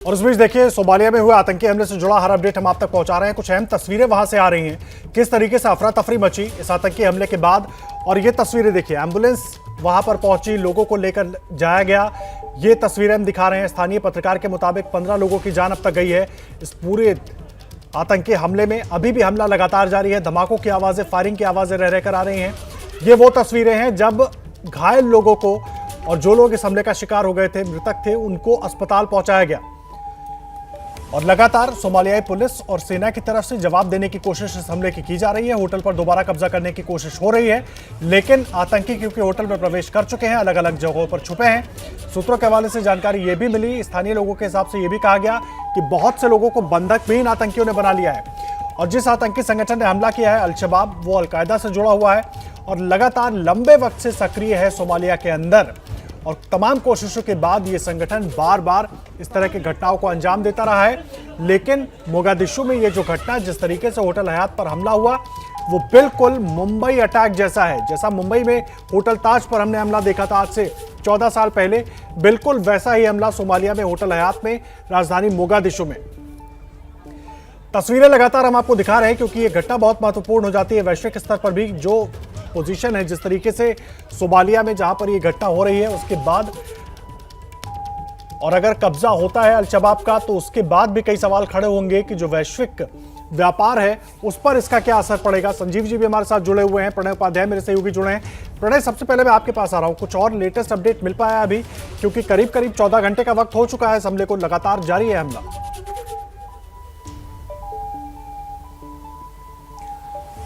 और इस बीच देखिए, सोमालिया में हुए आतंकी हमले से जुड़ा हर अपडेट हम आप तक पहुंचा रहे हैं। कुछ अहम तस्वीरें वहां से आ रही हैं, किस तरीके से अफरा तफरी मची इस आतंकी हमले के बाद। और ये तस्वीरें देखिए, एम्बुलेंस वहां पर पहुंची, लोगों को लेकर जाया गया। ये तस्वीरें हम दिखा रहे हैं। स्थानीय पत्रकार के मुताबिक 15 लोगों की जान अब तक गई है इस पूरे आतंकी हमले में। अभी भी हमला लगातार जारी है, धमाकों की आवाजें, फायरिंग की आवाजें रह रहकर आ रही हैं। ये वो तस्वीरें हैं जब घायल लोगों को और जो लोग इस हमले का शिकार हो गए थे, मृतक थे, उनको अस्पताल पहुंचाया गया। और लगातार सोमालियाई पुलिस और सेना की तरफ से जवाब देने की कोशिश इस हमले की जा रही है। होटल पर दोबारा कब्जा करने की कोशिश हो रही है, लेकिन आतंकी क्योंकि होटल में प्रवेश कर चुके हैं, अलग अलग जगहों पर छुपे हैं। सूत्रों के हवाले से जानकारी यह भी मिली, स्थानीय लोगों के हिसाब से यह भी कहा गया कि बहुत से लोगों को बंधक भी इन आतंकियों ने बना लिया है। और जिस आतंकी संगठन ने हमला किया है, अल-शबाब, वो अल-कायदा से जुड़ा हुआ है और लगातार लंबे वक्त से सक्रिय है सोमालिया के अंदर। और तमाम कोशिशों के बाद ये संगठन बार बार इस तरह की घटनाओं को अंजाम देता रहा है। लेकिन मोगादिशु में ये जो घटना, जिस तरीके से होटल हयात पर हमला हुआ, वो बिल्कुल मुंबई अटैक जैसा है। जैसा मुंबई में होटल ताज पर हमने हमला देखा था आज से 14 साल पहले, बिल्कुल वैसा ही हमला सोमालिया में होटल हयात में, राजधानी मोगादिशु में। तस्वीरें लगातार हम आपको दिखा रहे हैं क्योंकि ये घटना बहुत महत्वपूर्ण हो जाती है वैश्विक स्तर पर भी। जो पोजीशन है, जिस तरीके से सोमालिया में जहां पर ये घटना हो रही है, उसके बाद और अगर कब्जा होता है अल-शबाब का, तो उसके बाद भी कई सवाल खड़े होंगे कि जो वैश्विक व्यापार है उस पर इसका क्या असर पड़ेगा। संजीव जी भी हमारे साथ जुड़े हुए हैं, प्रणय उपाध्याय मेरे सहयोगी जुड़े हैं। प्रणय, सबसे पहले मैं आपके पास आ रहा हूं, कुछ और लेटेस्ट अपडेट मिल पाया अभी, क्योंकि करीब करीब 14 घंटे का वक्त हो चुका है इस हमले को, लगातार जारी है हमला।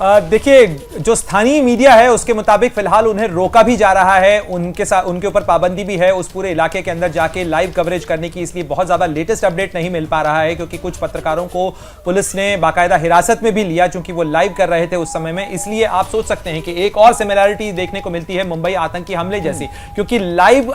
देखिए, जो स्थानीय मीडिया है उसके मुताबिक फिलहाल उन्हें रोका भी जा रहा है, उनके ऊपर पाबंदी भी है उस पूरे इलाके के अंदर जाके लाइव कवरेज करने की। इसलिए बहुत ज्यादा लेटेस्ट अपडेट नहीं मिल पा रहा है, क्योंकि कुछ पत्रकारों को पुलिस ने बाकायदा हिरासत में भी लिया, क्योंकि वो लाइव कर रहे थे उस समय में। इसलिए आप सोच सकते हैं कि एक और सिमिलैरिटी देखने को मिलती है मुंबई आतंकी हमले जैसी, क्योंकि लाइव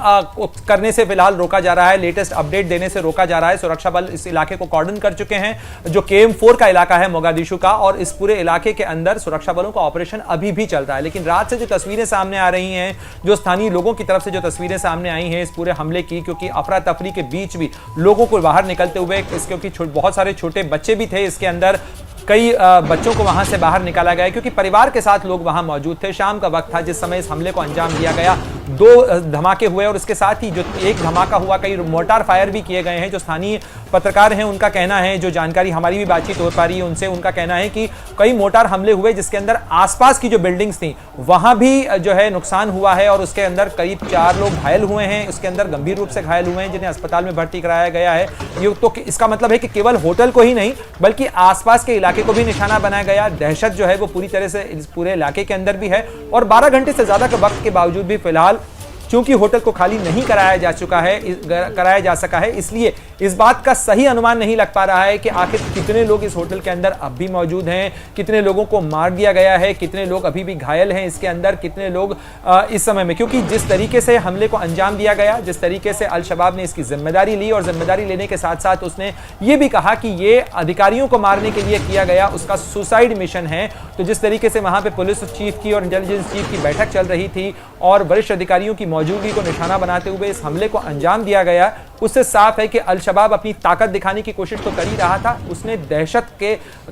करने से फिलहाल रोका जा रहा है, लेटेस्ट अपडेट देने से रोका जा रहा है। सुरक्षा बल इस इलाके को कॉर्डन कर चुके हैं, जो KM4 का इलाका है मोगादिशु का, और इस पूरे इलाके के अंदर सुरक्षा बलों का ऑपरेशन अभी भी चल रहा है। लेकिन रात से जो तस्वीरें सामने आ रही हैं, जो स्थानीय लोगों की तरफ से जो तस्वीरें सामने आई हैं इस पूरे हमले की, क्योंकि अफरा तफरी के बीच भी लोगों को बाहर निकलते हुए, क्योंकि बहुत सारे छोटे बच्चे भी थे इसके अंदर, कई बच्चों को वहां से बाहर निकाला गया, क्योंकि परिवार के साथ लोग वहां मौजूद थे। शाम का वक्त था जिस समय इस हमले को अंजाम दिया गया। 2 धमाके हुए और उसके साथ ही जो एक धमाका हुआ, कई मोर्टार फायर भी किए गए हैं। जो स्थानीय पत्रकार हैं उनका कहना है, जो जानकारी हमारी भी बातचीत हो पा रही है उनसे, उनका कहना है कि कई मोर्टार हमले हुए जिसके अंदर आसपास की जो बिल्डिंग्स थी वहां भी जो है नुकसान हुआ है, और उसके अंदर करीब 4 लोग घायल हुए हैं। उसके अंदर गंभीर रूप से घायल हुए हैं, जिन्हें अस्पताल में भर्ती कराया गया है। ये तो इसका मतलब है कि केवल होटल को ही नहीं बल्कि आसपास के इलाके को भी निशाना बनाया गया। दहशत जो है वो पूरी तरह से इस पूरे इलाके के अंदर भी है। और 12 घंटे से ज्यादा के वक्त के बावजूद भी फिलहाल चूंकि होटल को खाली नहीं कराया जा सका है, इसलिए इस बात का सही अनुमान नहीं लग पा रहा है कि आखिर कितने लोग इस होटल के अंदर अब भी मौजूद हैं, कितने लोगों को मार दिया गया है, कितने लोग अभी भी घायल हैं इसके अंदर, कितने लोग इस समय में, क्योंकि जिस तरीके से हमले को अंजाम दिया गया, जिस तरीके से अल-शबाब ने इसकी जिम्मेदारी ली, और जिम्मेदारी लेने के साथ साथ उसने ये भी कहा कि ये अधिकारियों को मारने के लिए किया गया उसका सुसाइड मिशन है। तो जिस तरीके से वहां पे पुलिस चीफ की और इंटेलिजेंस चीफ की बैठक चल रही थी और वरिष्ठ अधिकारियों की मौजूदगी को निशाना बनाते हुए इस हमले को अंजाम दिया गया, उससे साफ है कि अल-शबाब अपनी ताकत दिखाने की कोशिश तो कर ही रहा था, उसने दहशत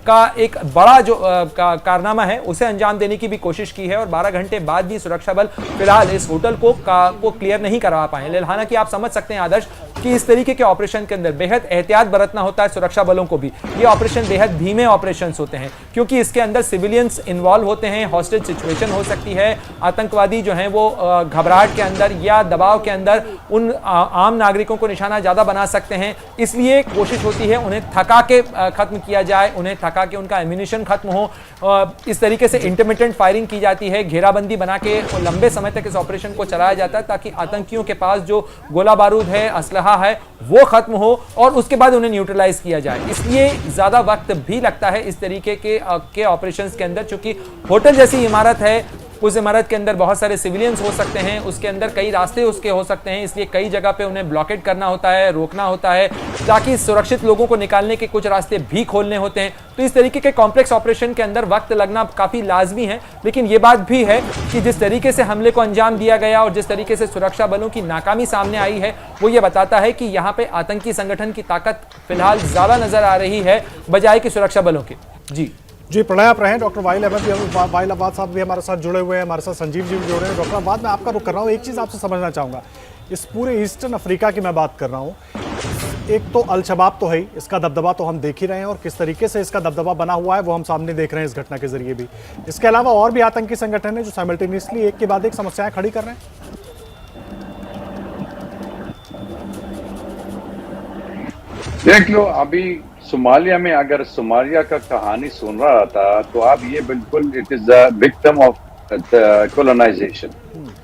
का एक बड़ा जो कारनामा है उसे अंजाम देने की भी कोशिश की है। और 12 घंटे बाद भी सुरक्षा बल फिलहाल इस होटल को क्लियर नहीं करवा पाए। हालांकि आप समझ सकते हैं आदर्श कि इस तरीके के ऑपरेशन के अंदर बेहद एहतियात बरतना होता है सुरक्षा बलों को भी। ये ऑपरेशन बेहद धीमे ऑपरेशन होते हैं, क्योंकि इसके अंदर सिविलियंस इन्वॉल्व होते हैं, हॉस्टेज सिचुएशन हो सकती है, आतंकवादी जो हैं वो घबराहट के अंदर या दबाव के अंदर उन आम नागरिकों को निशाना ज्यादा बना सकते हैं। इसलिए कोशिश होती है उन्हें थका के खत्म किया जाए, उन्हें थका के उनका एम्यूनिशन खत्म हो। इस तरीके से इंटरमिटेंट फायरिंग की जाती है, घेराबंदी बना के लंबे समय तक इस ऑपरेशन को चलाया जाता है, ताकि आतंकियों के पास जो गोला बारूद है, असलहा है, वो खत्म हो और उसके बाद उन्हें न्यूट्रलाइज किया जाए। इसलिए ज्यादा वक्त भी लगता है इस तरीके के ऑपरेशंस के अंदर, क्योंकि होटल जैसी इमारत है, उस इमारत के अंदर बहुत सारे सिविलियंस हो सकते हैं, उसके अंदर कई रास्ते उसके हो सकते हैं, इसलिए कई जगह पे उन्हें ब्लॉकेट करना होता है, रोकना होता है, ताकि सुरक्षित लोगों को निकालने के कुछ रास्ते भी खोलने होते हैं। तो इस तरीके के कॉम्प्लेक्स ऑपरेशन के अंदर वक्त लगना काफी लाजमी है। लेकिन यह बात भी है कि जिस तरीके से हमले को अंजाम दिया गया और जिस तरीके से सुरक्षा बलों की नाकामी सामने आई है, वो ये बताता है कि यहाँ पे आतंकी संगठन की ताकत फिलहाल ज्यादा नजर आ रही है बजाय कि सुरक्षा बलों की। जी प्रणय आप रहे हैं। डॉक्टर वाइल अहमद भी, वाइल अब्बास साहब भी हमारे साथ जुड़े हुए हैं, हमारे साथ संजीव जी भी जुड़े हैं। डॉक्टर अब्बास, मैं आपका रुख कर रहा हूँ, एक चीज़ आपसे समझना चाहूँगा, इस पूरे ईस्टर्न अफ्रीका की मैं बात कर रहा हूँ। एक तो अल शबाब तो है ही, इसका दबदबा तो हम देख ही रहे हैं, और किस तरीके से इसका दबदबा बना हुआ है वो हम सामने देख रहे हैं इस घटना के जरिए भी। इसके अलावा और भी आतंकी संगठन है जो साइमल्टेनियसली एक के बाद एक समस्याएं खड़ी कर रहे हैं। देख लो, अभी सोमालिया में अगर सोमालिया का कहानी सुन रहा था तो अब ये बिल्कुल it is the victim of colonisation.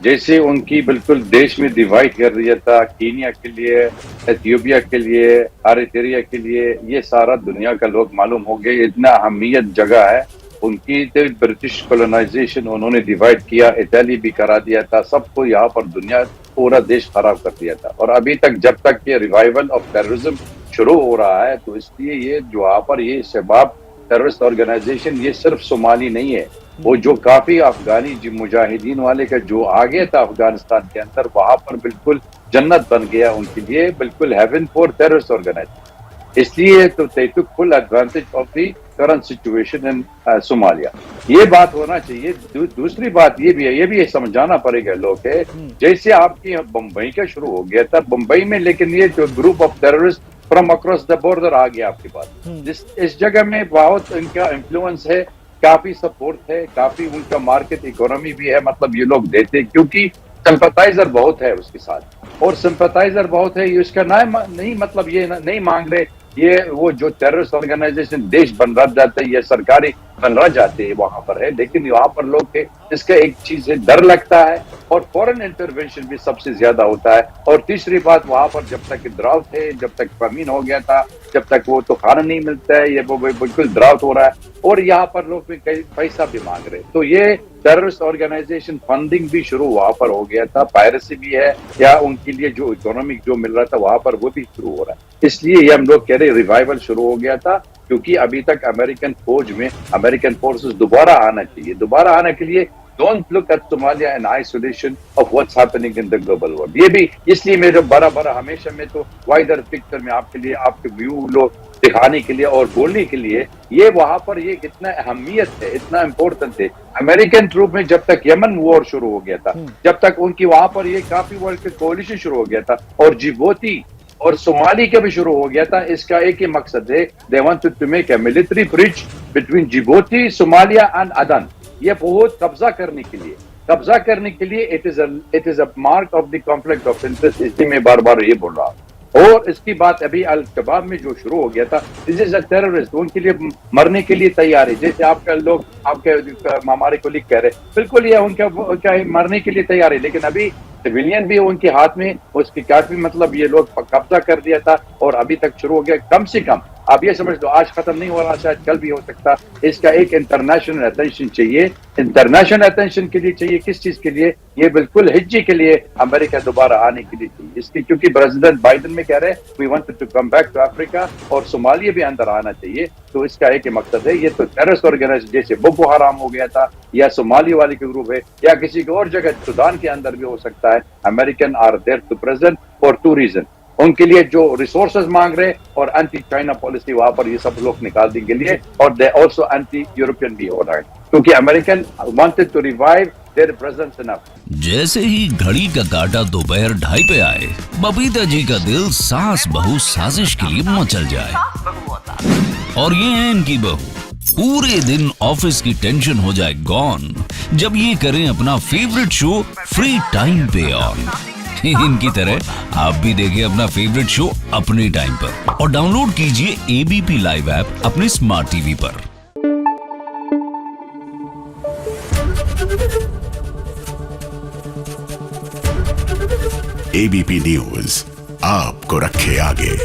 जैसे उनकी बिल्कुल देश में डिवाइड कर दिया था, कीनिया के लिए, एथियोपिया के लिए, एरिट्रिया के लिए, ये सारा दुनिया का लोग मालूम हो गए इतना अहमियत जगह है उनकी। तो ब्रिटिश कॉलोनाइजेशन उन्होंने डिवाइड किया, इटाली भी करा दिया था, सबको यहाँ पर दुनिया पूरा देश खराब कर दिया था। और अभी तक जब तक ये रिवाइवल ऑफ टेररिज्म शुरू हो रहा है तो इसलिए ये जो यहाँ पर ये शबाब टेररिस्ट ऑर्गेनाइजेशन ये सिर्फ सोमाली नहीं है, वो जो काफी अफगानी मुजाहिदीन वाले का जो आ गया था अफगानिस्तान के अंदर, वहां पर बिल्कुल जन्नत बन गया उनके लिए, बिल्कुल हेवन फॉर टेररिस्ट ऑर्गेनाइजेशन। इसलिए तो they took full advantage of the current situation in Somalia. ये बात होना चाहिए। दूसरी बात ये भी है, ये भी समझाना पड़ेगा लोग है, जैसे आपकी बम्बई का शुरू हो गया था बम्बई में, लेकिन ये जो group of terrorist from across the border आ गया आपके पास, इस जगह में बहुत इनका इन्फ्लुएंस है, काफी सपोर्ट है, काफी उनका मार्केट इकोनॉमी भी है, मतलब ये लोग देते हैं क्योंकि सिंपैथाइजर बहुत है उसके साथ, और सिंपैथाइजर बहुत है, इसका नहीं मतलब ये नहीं मांग रहे ये वो जो टेररिस्ट ऑर्गेनाइजेशन देश बन रहा जाते हैं या सरकारी बन रहा जाते हैं वहां पर है, लेकिन वहां पर लोग के इसका एक चीज है डर लगता है, और फॉरेन इंटरवेंशन भी सबसे ज्यादा होता है। और तीसरी बात, वहां पर जब तक ड्राउट है, जब तक फमीन हो गया था, जब तक वो तो खाना नहीं मिलता है, ये वो बिल्कुल ड्राउट हो रहा है, और यहाँ पर लोग भी कई पैसा भी मांग रहे, तो ये टेररिस्ट ऑर्गेनाइजेशन फंडिंग भी शुरू वहां पर हो गया था, पायरेसी भी है, या उनके लिए जो इकोनॉमिक जो मिल रहा था वहां पर वो भी शुरू हो रहा है। इसलिए ये हम लोग कह रहे रिवाइवल शुरू हो गया था, क्योंकि अभी तक अमेरिकन फौज में अमेरिकन फोर्सेस दोबारा आना चाहिए। दोबारा आने के लिए don't look at Somalia in isolation of what's happening in the global world. ये भी इसलिए मेरे बड़ा हमेशा में तो वाइडर पिक्चर में आपके लिए, आपके व्यू लोग दिखाने के लिए और बोलने के लिए, ये वहां पर ये कितना अहमियत है, इतना इम्पोर्टेंट है। अमेरिकन ट्रूप में जब तक यमन वॉर शुरू हो गया था, जब तक उनकी वहां पर ये काफी वर्ल्ड के कोलिशन शुरू हो गया था, और जिबूती और सोमाली का भी शुरू हो गया था, इसका एक ही मकसद है, they wanted to make a military bridge between Djibouti, Somalia and Aden. ये बहुत कब्जा करने के लिए it is a mark of the conflict of interest. इसलिए मैं बार ये बोल रहा हूँ। और इसकी बात अभी अल शबाब में जो शुरू हो गया था, दिस इज अ टेररिस्ट, उनके लिए मरने के लिए तैयार है। जैसे आपका लोग आपके हमारे कोलीग कह रहे, बिल्कुल ये उनका मरने के लिए तैयार है, लेकिन अभी सिविलियन भी उनके हाथ में, उसके काफी मतलब ये लोग कब्जा कर दिया था, और अभी तक शुरू हो गया। कम से कम आप ये समझ लो आज खत्म नहीं हो रहा, शायद कल भी हो सकता। इसका एक इंटरनेशनल अटेंशन चाहिए। इंटरनेशनल अटेंशन के लिए चाहिए, किस चीज के लिए? ये बिल्कुल हिज्जी के लिए अमेरिका दोबारा आने के लिए चाहिए। इसकी क्योंकि प्रेसिडेंट बाइडेन में कह रहे हैं we wanted to come back to Africa, और सोमालिया भी अंदर आना चाहिए। तो इसका एक ही मकसद है, ये तो टेररिस्ट ऑर्गेनाइजेशन जैसे बोको हराम हो गया था, या सोमाली वाले के ग्रुप है, या किसी और जगह सुदान के अंदर भी हो सकता है। American are there to present for two reason, उनके लिए जो रिसोर्सेज मांग रहे, और एंटी चाइना पॉलिसी वहां पर ये सब लोग निकालने के लिए, और दे आल्सो एंटी यूरोपियन भी हो रहा है, क्योंकि American wanted to revive their presence in Africa. जैसे ही घड़ी का काटा दोपहर 2:30 पे आए, बबीता जी का दिल सास बहू साजिश के लिए मचल जाए। और ये है इनकी बहू, पूरे दिन ऑफिस की टेंशन हो जाए गॉन जब ये करें अपना फेवरेट शो फ्री टाइम पे ऑन। इनकी तरह आप भी देखिए अपना फेवरेट शो अपने टाइम पर, और डाउनलोड कीजिए एबीपी लाइव ऐप अपने स्मार्ट टीवी पर। एबीपी न्यूज आपको रखे आगे।